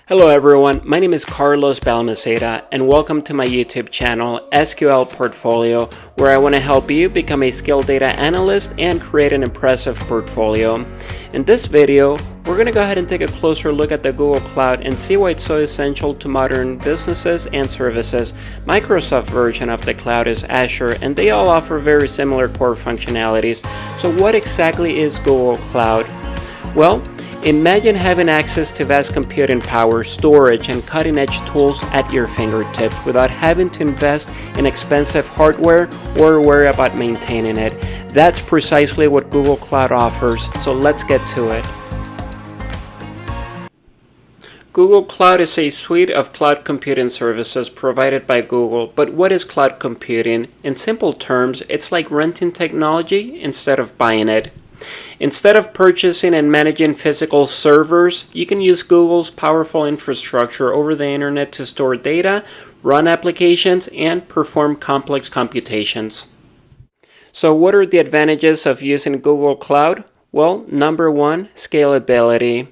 Hello everyone, my name is Carlos Balmaceda and welcome to my YouTube channel SQL Portfolio, where I want to help you become a skilled data analyst and create an impressive portfolio. In this video, we're going to go ahead and take a closer look at the Google Cloud and see why it's so essential to modern businesses and services. Microsoft's version of the cloud is Azure, and they all offer very similar core functionalities. So what exactly is Google Cloud? Well, imagine having access to vast computing power, storage, and cutting-edge tools at your fingertips without having to invest in expensive hardware or worry about maintaining it. That's precisely what Google Cloud offers, so let's get to it. Google Cloud is a suite of cloud computing services provided by Google. But what is cloud computing? In simple terms, it's like renting technology instead of buying it. Instead of purchasing and managing physical servers, you can use Google's powerful infrastructure over the internet to store data, run applications, and perform complex computations. So what are the advantages of using Google Cloud? Well, number one, scalability.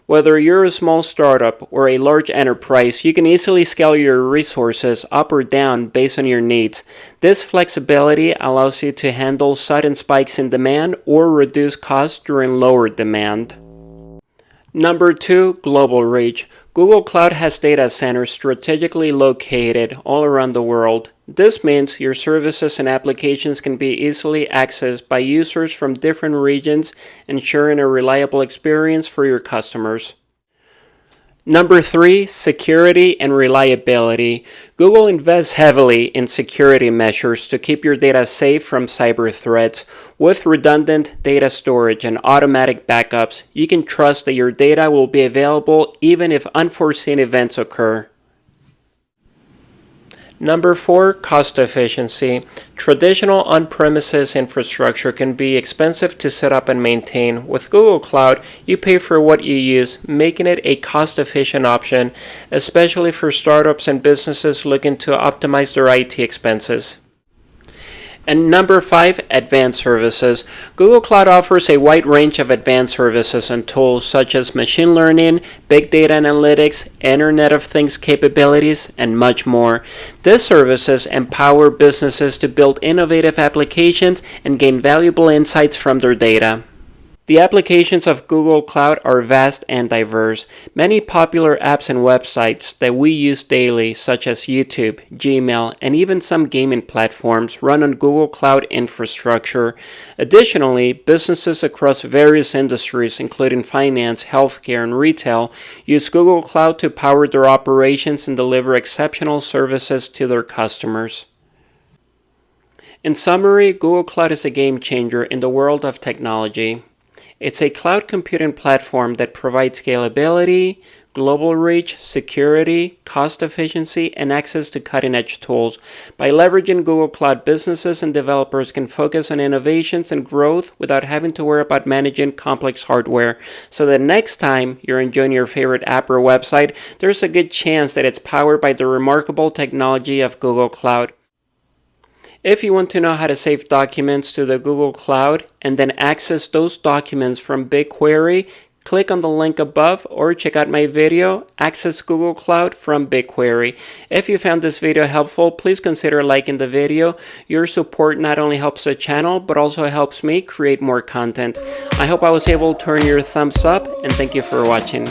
Whether you're a small startup or a large enterprise, you can easily scale your resources up or down based on your needs. This flexibility allows you to handle sudden spikes in demand or reduce costs during lower demand. Number two, global reach. Google Cloud has data centers strategically located all around the world. This means your services and applications can be easily accessed by users from different regions, ensuring a reliable experience for your customers. Number three, security and reliability. Google invests heavily in security measures to keep your data safe from cyber threats. With redundant data storage and automatic backups, you can trust that your data will be available even if unforeseen events occur. Number four, cost efficiency. Traditional on-premises infrastructure can be expensive to set up and maintain. With Google Cloud, you pay for what you use, making it a cost-efficient option, especially for startups and businesses looking to optimize their IT expenses. And number five, advanced services. Google Cloud offers a wide range of advanced services and tools such as machine learning, big data analytics, Internet of Things capabilities, and much more. These services empower businesses to build innovative applications and gain valuable insights from their data. The applications of Google Cloud are vast and diverse. Many popular apps and websites that we use daily, such as YouTube, Gmail, and even some gaming platforms, run on Google Cloud infrastructure. Additionally, businesses across various industries, including finance, healthcare, and retail, use Google Cloud to power their operations and deliver exceptional services to their customers. In summary, Google Cloud is a game changer in the world of technology. It's a cloud computing platform that provides scalability, global reach, security, cost efficiency, and access to cutting-edge tools. By leveraging Google Cloud, businesses and developers can focus on innovations and growth without having to worry about managing complex hardware. So that next time you're enjoying your favorite app or website, there's a good chance that it's powered by the remarkable technology of Google Cloud. If you want to know how to save documents to the Google Cloud and then access those documents from BigQuery, click on the link above or check out my video, Access Google Cloud from BigQuery. If you found this video helpful, please consider liking the video. Your support not only helps the channel, but also helps me create more content. I hope I was able to earn your thumbs up, and thank you for watching.